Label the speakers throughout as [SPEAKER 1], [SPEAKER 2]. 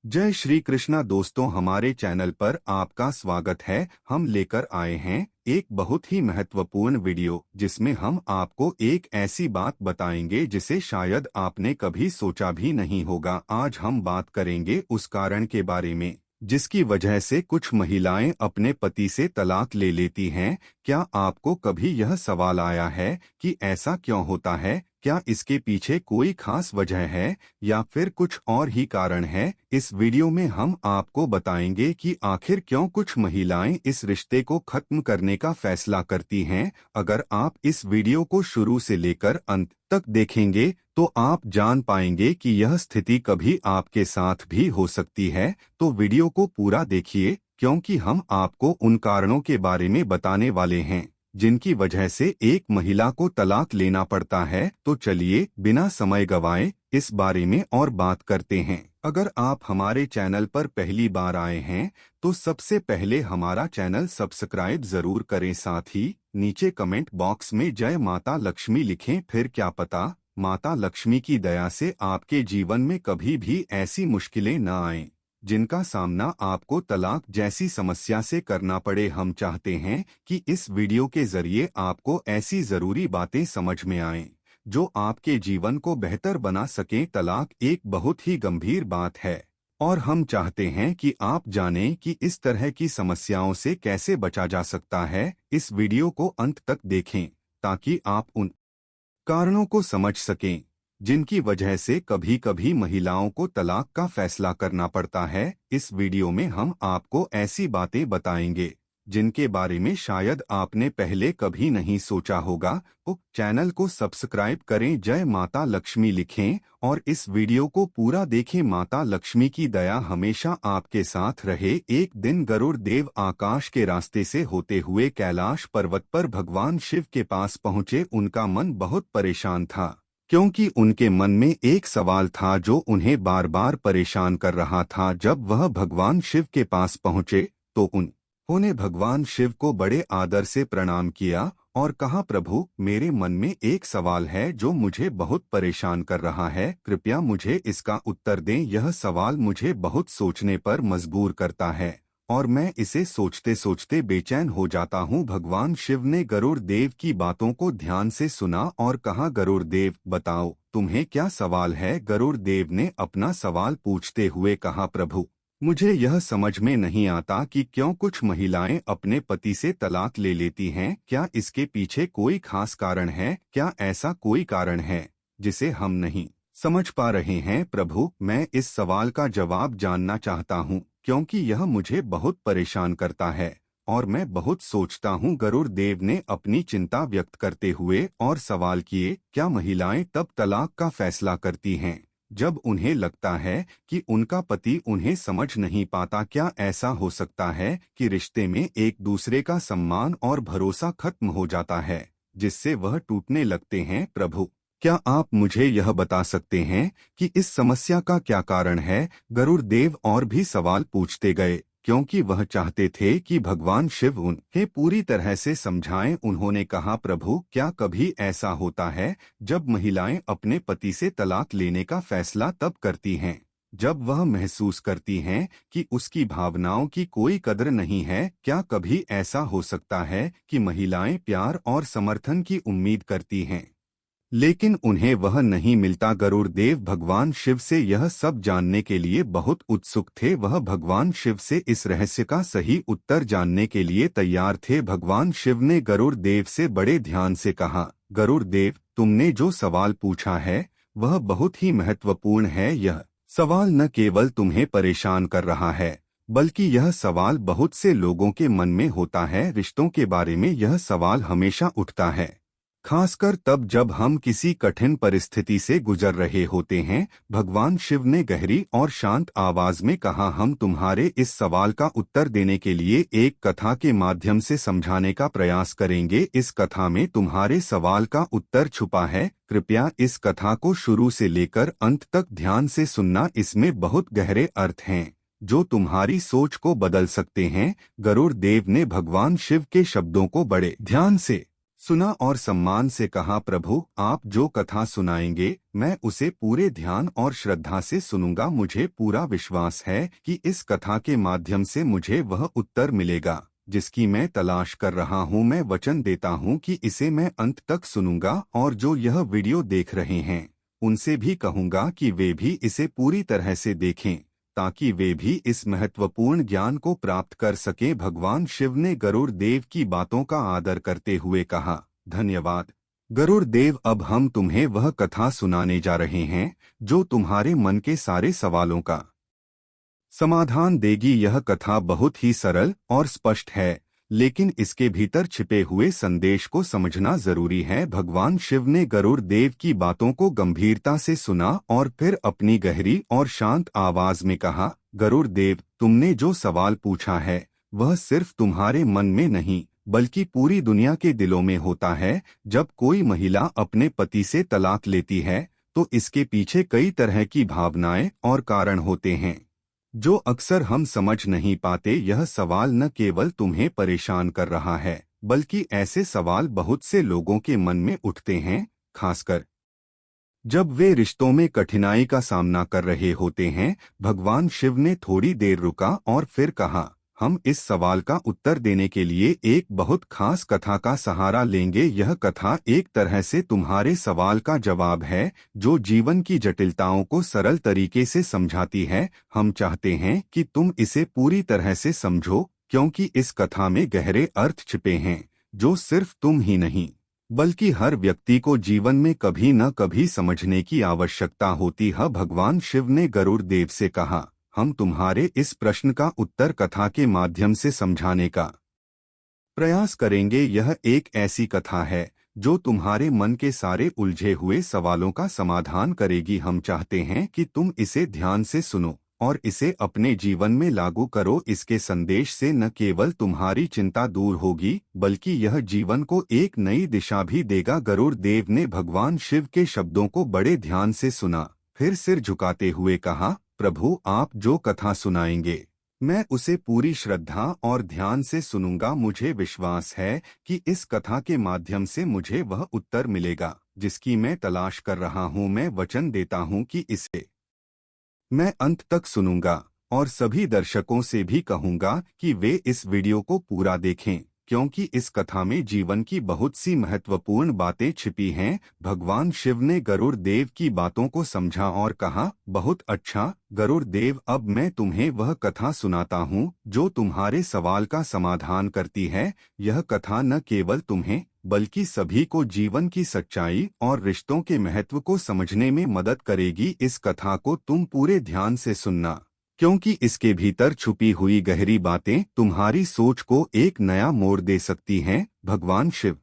[SPEAKER 1] जय श्री कृष्णा दोस्तों, हमारे चैनल पर आपका स्वागत है। हम लेकर आए हैं एक बहुत ही महत्वपूर्ण वीडियो जिसमें हम आपको एक ऐसी बात बताएंगे जिसे शायद आपने कभी सोचा भी नहीं होगा। आज हम बात करेंगे उस कारण के बारे में जिसकी वजह से कुछ महिलाएं अपने पति से तलाक ले लेती हैं। क्या आपको कभी यह सवाल आया है कि ऐसा क्यों होता है? क्या इसके पीछे कोई खास वजह है या फिर कुछ और ही कारण है? इस वीडियो में हम आपको बताएंगे कि आखिर क्यों कुछ महिलाएं इस रिश्ते को खत्म करने का फैसला करती हैं। अगर आप इस वीडियो को शुरू से लेकर अंत तक देखेंगे तो आप जान पाएंगे कि यह स्थिति कभी आपके साथ भी हो सकती है। तो वीडियो को पूरा देखिए, क्योंकि हम आपको उन कारणों के बारे में बताने वाले हैं जिनकी वजह से एक महिला को तलाक लेना पड़ता है। तो चलिए बिना समय गवाए इस बारे में और बात करते हैं। अगर आप हमारे चैनल पर पहली बार आए हैं तो सबसे पहले हमारा चैनल सब्सक्राइब जरूर करें। साथ ही नीचे कमेंट बॉक्स में जय माता लक्ष्मी लिखें। फिर क्या पता माता लक्ष्मी की दया से आपके जीवन में कभी भी ऐसी मुश्किलें न आएं जिनका सामना आपको तलाक जैसी समस्या से करना पड़े। हम चाहते हैं कि इस वीडियो के जरिए आपको ऐसी जरूरी बातें समझ में आएं जो आपके जीवन को बेहतर बना सकें। तलाक एक बहुत ही गंभीर बात है और हम चाहते हैं कि आप जानें कि इस तरह की समस्याओं से कैसे बचा जा सकता है। इस वीडियो को अंत तक देखें ताकि आप उन कारणों को समझ सकें जिनकी वजह से कभी कभी महिलाओं को तलाक का फैसला करना पड़ता है। इस वीडियो में हम आपको ऐसी बातें बताएंगे जिनके बारे में शायद आपने पहले कभी नहीं सोचा होगा। तो चैनल को सब्सक्राइब करें, जय माता लक्ष्मी लिखें और इस वीडियो को पूरा देखें। माता लक्ष्मी की दया हमेशा आपके साथ रहे। एक दिन गरुड़ देव आकाश के रास्ते से होते हुए कैलाश पर्वत पर भगवान शिव के पास पहुंचे। उनका मन बहुत परेशान था क्योंकि उनके मन में एक सवाल था जो उन्हें बार बार परेशान कर रहा था। जब वह भगवान शिव के पास पहुंचे तो उन्होंने भगवान शिव को बड़े आदर से प्रणाम किया और कहा, प्रभु, मेरे मन में एक सवाल है जो मुझे बहुत परेशान कर रहा है, कृपया मुझे इसका उत्तर दें। यह सवाल मुझे बहुत सोचने पर मजबूर करता है और मैं इसे सोचते सोचते बेचैन हो जाता हूँ। भगवान शिव ने गरुड़ देव की बातों को ध्यान से सुना और कहा, गरुड़ देव, बताओ तुम्हें क्या सवाल है? गरुड़ देव ने अपना सवाल पूछते हुए कहा, प्रभु, मुझे यह समझ में नहीं आता कि क्यों कुछ महिलाएं अपने पति से तलाक ले लेती हैं। क्या इसके पीछे कोई खास कारण है? क्या ऐसा कोई कारण है जिसे हम नहीं समझ पा रहे हैं? प्रभु, मैं इस सवाल का जवाब जानना चाहता हूँ क्योंकि यह मुझे बहुत परेशान करता है और मैं बहुत सोचता हूँ। गरुड़ देव ने अपनी चिंता व्यक्त करते हुए और सवाल किए, क्या महिलाएं तब तलाक का फैसला करती हैं जब उन्हें लगता है कि उनका पति उन्हें समझ नहीं पाता? क्या ऐसा हो सकता है कि रिश्ते में एक दूसरे का सम्मान और भरोसा खत्म हो जाता है जिससे वह टूटने लगते हैं? प्रभु, क्या आप मुझे यह बता सकते हैं कि इस समस्या का क्या कारण है? गरुड़ देव और भी सवाल पूछते गए क्योंकि वह चाहते थे कि भगवान शिव उन्हें पूरी तरह से समझाएं। उन्होंने कहा, प्रभु, क्या कभी ऐसा होता है जब महिलाएं अपने पति से तलाक लेने का फैसला तब करती हैं जब वह महसूस करती हैं कि उसकी भावनाओं की कोई कदर नहीं है? क्या कभी ऐसा हो सकता है कि महिलाएं प्यार और समर्थन की उम्मीद करती हैं लेकिन उन्हें वह नहीं मिलता? गरुड़ देव भगवान शिव से यह सब जानने के लिए बहुत उत्सुक थे। वह भगवान शिव से इस रहस्य का सही उत्तर जानने के लिए तैयार थे। भगवान शिव ने गरुड़ देव से बड़े ध्यान से कहा, गरुड़ देव, तुमने जो सवाल पूछा है वह बहुत ही महत्वपूर्ण है। यह सवाल न केवल तुम्हें परेशान कर रहा है बल्कि यह सवाल बहुत से लोगों के मन में होता है। रिश्तों के बारे में यह सवाल हमेशा उठता है, खासकर तब जब हम किसी कठिन परिस्थिति से गुजर रहे होते हैं। भगवान शिव ने गहरी और शांत आवाज में कहा, हम तुम्हारे इस सवाल का उत्तर देने के लिए एक कथा के माध्यम से समझाने का प्रयास करेंगे। इस कथा में तुम्हारे सवाल का उत्तर छुपा है। कृपया इस कथा को शुरू से लेकर अंत तक ध्यान से सुनना। इसमें बहुत गहरे अर्थ हैं जो तुम्हारी सोच को बदल सकते हैं। गरुड़ देव ने भगवान शिव के शब्दों को बड़े ध्यान से सुना और सम्मान से कहा, प्रभु आप जो कथा सुनाएंगे मैं उसे पूरे ध्यान और श्रद्धा से सुनूंगा। मुझे पूरा विश्वास है कि इस कथा के माध्यम से मुझे वह उत्तर मिलेगा जिसकी मैं तलाश कर रहा हूँ। मैं वचन देता हूँ कि इसे मैं अंत तक सुनूंगा और जो यह वीडियो देख रहे हैं उनसे भी कहूंगा कि वे भी इसे पूरी तरह से देखें ताकि वे भी इस महत्वपूर्ण ज्ञान को प्राप्त कर सकें। भगवान शिव ने गरुड़ देव की बातों का आदर करते हुए कहा, धन्यवाद गरुड़ देव। अब हम तुम्हें वह कथा सुनाने जा रहे हैं जो तुम्हारे मन के सारे सवालों का समाधान देगी। यह कथा बहुत ही सरल और स्पष्ट है, लेकिन इसके भीतर छिपे हुए संदेश को समझना जरूरी है। भगवान शिव ने गरुड़ देव की बातों को गंभीरता से सुना और फिर अपनी गहरी और शांत आवाज में कहा, गरुड़ देव, तुमने जो सवाल पूछा है वह सिर्फ तुम्हारे मन में नहीं बल्कि पूरी दुनिया के दिलों में होता है। जब कोई महिला अपने पति से तलाक लेती है तो इसके पीछे कई तरह की भावनाएं और कारण होते हैं जो अक्सर हम समझ नहीं पाते। यह सवाल न केवल तुम्हें परेशान कर रहा है बल्कि ऐसे सवाल बहुत से लोगों के मन में उठते हैं, खासकर जब वे रिश्तों में कठिनाई का सामना कर रहे होते हैं। भगवान शिव ने थोड़ी देर रुका और फिर कहा, हम इस सवाल का उत्तर देने के लिए एक बहुत खास कथा का सहारा लेंगे। यह कथा एक तरह से तुम्हारे सवाल का जवाब है जो जीवन की जटिलताओं को सरल तरीके से समझाती है। हम चाहते हैं कि तुम इसे पूरी तरह से समझो क्योंकि इस कथा में गहरे अर्थ छिपे हैं जो सिर्फ तुम ही नहीं बल्कि हर व्यक्ति को जीवन में कभी न कभी समझने की आवश्यकता होती है। भगवान शिव ने गरुड़ देव से कहा, हम तुम्हारे इस प्रश्न का उत्तर कथा के माध्यम से समझाने का प्रयास करेंगे। यह एक ऐसी कथा है जो तुम्हारे मन के सारे उलझे हुए सवालों का समाधान करेगी। हम चाहते हैं कि तुम इसे ध्यान से सुनो और इसे अपने जीवन में लागू करो। इसके संदेश से न केवल तुम्हारी चिंता दूर होगी बल्कि यह जीवन को एक नई दिशा भी देगा। गरुड़ देव ने भगवान शिव के शब्दों को बड़े ध्यान से सुना, फिर सिर झुकाते हुए कहा, प्रभु आप जो कथा सुनाएंगे मैं उसे पूरी श्रद्धा और ध्यान से सुनूंगा। मुझे विश्वास है कि इस कथा के माध्यम से मुझे वह उत्तर मिलेगा जिसकी मैं तलाश कर रहा हूँ। मैं वचन देता हूँ कि इसे मैं अंत तक सुनूंगा और सभी दर्शकों से भी कहूंगा कि वे इस वीडियो को पूरा देखें क्योंकि इस कथा में जीवन की बहुत सी महत्वपूर्ण बातें छिपी हैं। भगवान शिव ने गरुड़ देव की बातों को समझा और कहा, बहुत अच्छा गरुड़ देव, अब मैं तुम्हें वह कथा सुनाता हूँ जो तुम्हारे सवाल का समाधान करती है। यह कथा न केवल तुम्हें बल्कि सभी को जीवन की सच्चाई और रिश्तों के महत्व को समझने में मदद करेगी। इस कथा को तुम पूरे ध्यान से सुनना क्योंकि इसके भीतर छुपी हुई गहरी बातें तुम्हारी सोच को एक नया मोड़ दे सकती हैं। भगवान शिव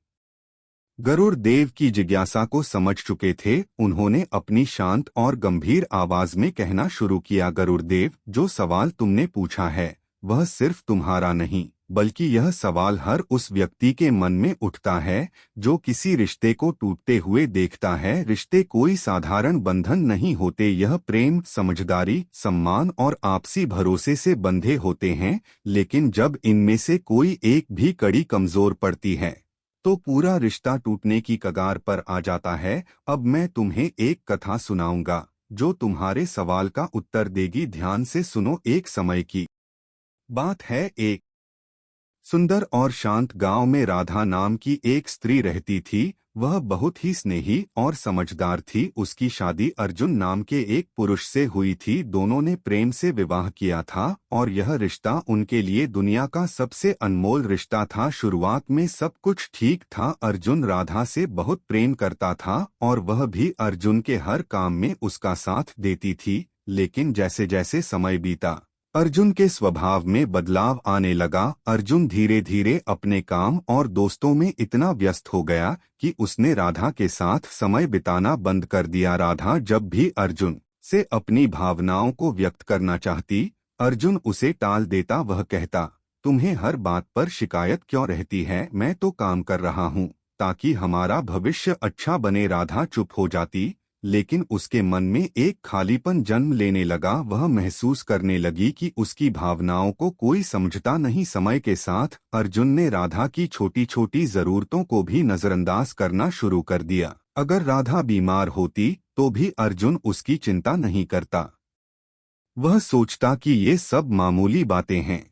[SPEAKER 1] गरुड़ देव की जिज्ञासा को समझ चुके थे। उन्होंने अपनी शांत और गंभीर आवाज में कहना शुरू किया, गरुड़ देव, जो सवाल तुमने पूछा है वह सिर्फ तुम्हारा नहीं बल्कि यह सवाल हर उस व्यक्ति के मन में उठता है जो किसी रिश्ते को टूटते हुए देखता है। रिश्ते कोई साधारण बंधन नहीं होते, यह प्रेम, समझदारी, सम्मान और आपसी भरोसे से बंधे होते हैं। लेकिन जब इनमें से कोई एक भी कड़ी कमजोर पड़ती है तो पूरा रिश्ता टूटने की कगार पर आ जाता है। अब मैं तुम्हें एक कथा सुनाऊंगा जो तुम्हारे सवाल का उत्तर देगी। ध्यान से सुनो। एक समय की बात है, एक सुंदर और शांत गांव में राधा नाम की एक स्त्री रहती थी। वह बहुत ही स्नेही और समझदार थी। उसकी शादी अर्जुन नाम के एक पुरुष से हुई थी। दोनों ने प्रेम से विवाह किया था और यह रिश्ता उनके लिए दुनिया का सबसे अनमोल रिश्ता था। शुरुआत में सब कुछ ठीक था। अर्जुन राधा से बहुत प्रेम करता था और वह भी अर्जुन के हर काम में उसका साथ देती थी। लेकिन जैसे जैसे समय बीता अर्जुन के स्वभाव में बदलाव आने लगा। अर्जुन धीरे धीरे अपने काम और दोस्तों में इतना व्यस्त हो गया कि उसने राधा के साथ समय बिताना बंद कर दिया। राधा जब भी अर्जुन से अपनी भावनाओं को व्यक्त करना चाहती, अर्जुन उसे टाल देता। वह कहता, तुम्हें हर बात पर शिकायत क्यों रहती है? मैं तो काम कर रहा हूँ ताकि हमारा भविष्य अच्छा बने। राधा चुप हो जाती, लेकिन उसके मन में एक खालीपन जन्म लेने लगा। वह महसूस करने लगी कि उसकी भावनाओं को कोई समझता नहीं। समय के साथ अर्जुन ने राधा की छोटी छोटी जरूरतों को भी नजरअंदाज करना शुरू कर दिया। अगर राधा बीमार होती तो भी अर्जुन उसकी चिंता नहीं करता। वह सोचता कि ये सब मामूली बातें हैं।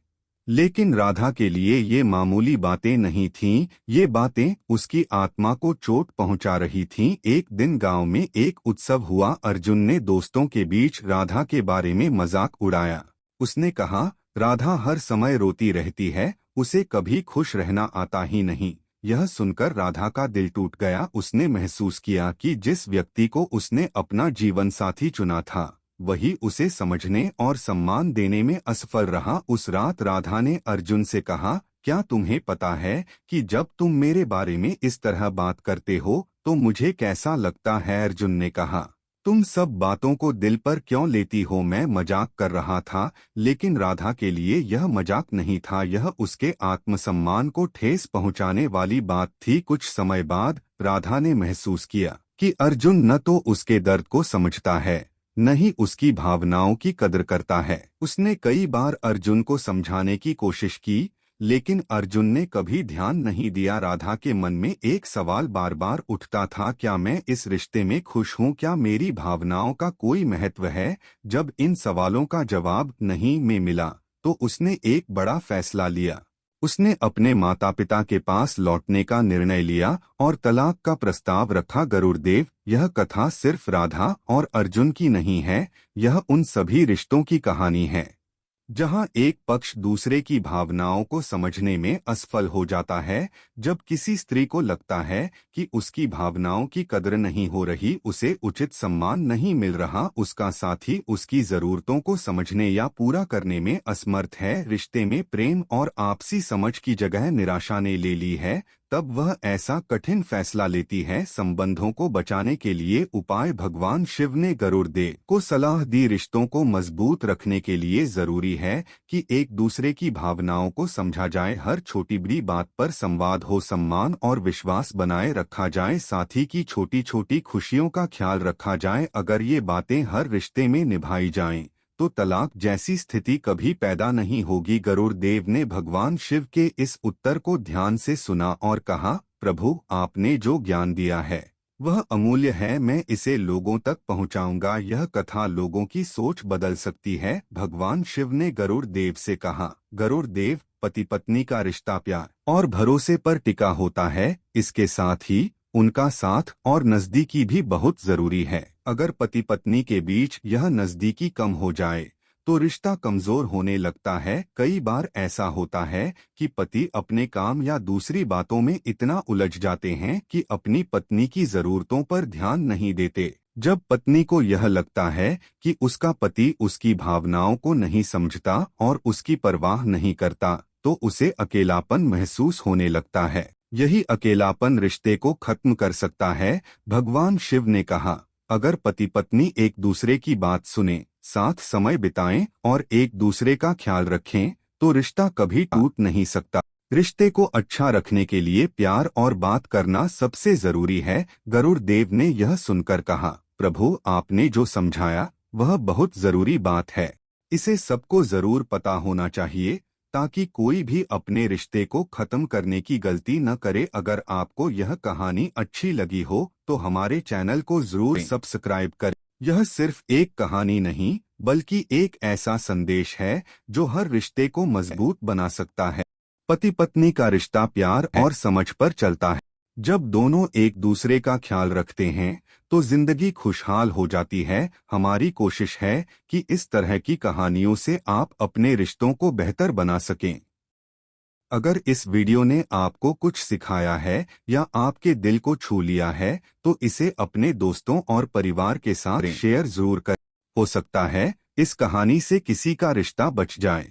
[SPEAKER 1] लेकिन राधा के लिए ये मामूली बातें नहीं थीं, ये बातें उसकी आत्मा को चोट पहुंचा रही थीं। एक दिन गांव में एक उत्सव हुआ। अर्जुन ने दोस्तों के बीच राधा के बारे में मजाक उड़ाया। उसने कहा, राधा हर समय रोती रहती है, उसे कभी खुश रहना आता ही नहीं। यह सुनकर राधा का दिल टूट गया। उसने महसूस किया कि जिस व्यक्ति को उसने अपना जीवन साथी चुना था वही उसे समझने और सम्मान देने में असफल रहा। उस रात राधा ने अर्जुन से कहा, क्या तुम्हें पता है कि जब तुम मेरे बारे में इस तरह बात करते हो तो मुझे कैसा लगता है? अर्जुन ने कहा, तुम सब बातों को दिल पर क्यों लेती हो? मैं मजाक कर रहा था। लेकिन राधा के लिए यह मजाक नहीं था, यह उसके आत्मसम्मान को ठेस पहुंचाने वाली बात थी। कुछ समय बाद राधा ने महसूस किया कि अर्जुन न तो उसके दर्द को समझता है, न ही उसकी भावनाओं की कदर करता है। उसने कई बार अर्जुन को समझाने की कोशिश की, लेकिन अर्जुन ने कभी ध्यान नहीं दिया। राधा के मन में एक सवाल बार बार उठता था, क्या मैं इस रिश्ते में खुश हूँ? क्या मेरी भावनाओं का कोई महत्व है? जब इन सवालों का जवाब नहीं में मिला तो उसने एक बड़ा फैसला लिया। उसने अपने माता पिता के पास लौटने का निर्णय लिया और तलाक का प्रस्ताव रखा। गरुड़देव, यह कथा सिर्फ राधा और अर्जुन की नहीं है, यह उन सभी रिश्तों की कहानी है जहां एक पक्ष दूसरे की भावनाओं को समझने में असफल हो जाता है। जब किसी स्त्री को लगता है कि उसकी भावनाओं की कदर नहीं हो रही, उसे उचित सम्मान नहीं मिल रहा, उसका साथी उसकी जरूरतों को समझने या पूरा करने में असमर्थ है, रिश्ते में प्रेम और आपसी समझ की जगह निराशा ने ले ली है, तब वह ऐसा कठिन फैसला लेती है। संबंधों को बचाने के लिए उपाय भगवान शिव ने गरुड़देव को सलाह दी। रिश्तों को मजबूत रखने के लिए जरूरी है कि एक दूसरे की भावनाओं को समझा जाए, हर छोटी बड़ी बात पर संवाद हो, सम्मान और विश्वास बनाए रखा जाए, साथी की छोटी छोटी खुशियों का ख्याल रखा जाए। अगर ये बातें हर रिश्ते में निभाई जाएं तो तलाक जैसी स्थिति कभी पैदा नहीं होगी। गरुड़देव ने भगवान शिव के इस उत्तर को ध्यान से सुना और कहा, प्रभु, आपने जो ज्ञान दिया है वह अमूल्य है, मैं इसे लोगों तक पहुंचाऊंगा। यह कथा लोगों की सोच बदल सकती है। भगवान शिव ने गरुड़देव से कहा, गरुड़देव, पति पत्नी का रिश्ता प्यार और भरोसे पर टिका होता है, इसके साथ ही उनका साथ और नजदीकी भी बहुत जरूरी है। अगर पति पत्नी के बीच यह नजदीकी कम हो जाए तो रिश्ता कमजोर होने लगता है। कई बार ऐसा होता है कि पति अपने काम या दूसरी बातों में इतना उलझ जाते हैं कि अपनी पत्नी की जरूरतों पर ध्यान नहीं देते। जब पत्नी को यह लगता है कि उसका पति उसकी भावनाओं को नहीं समझता और उसकी परवाह नहीं करता तो उसे अकेलापन महसूस होने लगता है। यही अकेलापन रिश्ते को खत्म कर सकता है। भगवान शिव ने कहा, अगर पति पत्नी एक दूसरे की बात सुने, साथ समय बिताएं और एक दूसरे का ख्याल रखें तो रिश्ता कभी टूट नहीं सकता। रिश्ते को अच्छा रखने के लिए प्यार और बात करना सबसे जरूरी है। गरुड़देव ने यह सुनकर कहा, प्रभु, आपने जो समझाया वह बहुत जरूरी बात है, इसे सबको जरूर पता होना चाहिए ताकि कोई भी अपने रिश्ते को खत्म करने की गलती न करे। अगर आपको यह कहानी अच्छी लगी हो तो हमारे चैनल को जरूर सब्सक्राइब करें। यह सिर्फ एक कहानी नहीं बल्कि एक ऐसा संदेश है जो हर रिश्ते को मजबूत बना सकता है। पति पत्नी का रिश्ता प्यार और समझ पर चलता है। जब दोनों एक दूसरे का ख्याल रखते हैं तो जिंदगी खुशहाल हो जाती है। हमारी कोशिश है कि इस तरह की कहानियों से आप अपने रिश्तों को बेहतर बना सकें। अगर इस वीडियो ने आपको कुछ सिखाया है या आपके दिल को छू लिया है तो इसे अपने दोस्तों और परिवार के साथ शेयर जरूर करें। हो सकता है इस कहानी से किसी का रिश्ता बच जाए।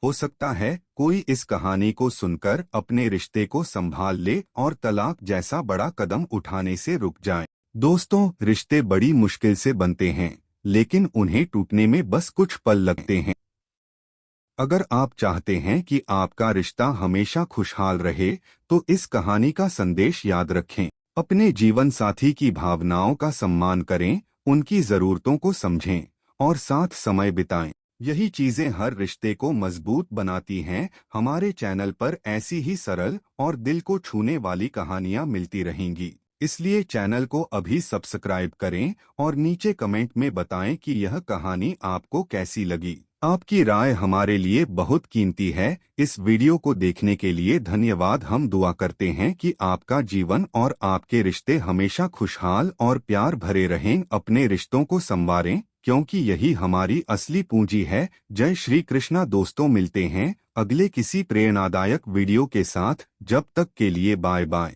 [SPEAKER 1] हो सकता है कोई इस कहानी को सुनकर अपने रिश्ते को संभाल ले और तलाक जैसा बड़ा कदम उठाने से रुक जाए। दोस्तों, रिश्ते बड़ी मुश्किल से बनते हैं लेकिन उन्हें टूटने में बस कुछ पल लगते हैं। अगर आप चाहते हैं कि आपका रिश्ता हमेशा खुशहाल रहे तो इस कहानी का संदेश याद रखें। अपने जीवन साथी की भावनाओं का सम्मान करें, उनकी जरूरतों को समझें और साथ समय बिताएं। यही चीजें हर रिश्ते को मजबूत बनाती हैं। हमारे चैनल पर ऐसी ही सरल और दिल को छूने वाली कहानियां मिलती रहेंगी, इसलिए चैनल को अभी सब्सक्राइब करें और नीचे कमेंट में बताएं कि यह कहानी आपको कैसी लगी। आपकी राय हमारे लिए बहुत कीमती है। इस वीडियो को देखने के लिए धन्यवाद। हम दुआ करते हैं कि आपका जीवन और आपके रिश्ते हमेशा खुशहाल और प्यार भरे रहें। अपने रिश्तों को संवारें, क्योंकि यही हमारी असली पूंजी है। जय श्री कृष्णा दोस्तों, मिलते हैं अगले किसी प्रेरणादायक वीडियो के साथ। जब तक के लिए बाय बाय।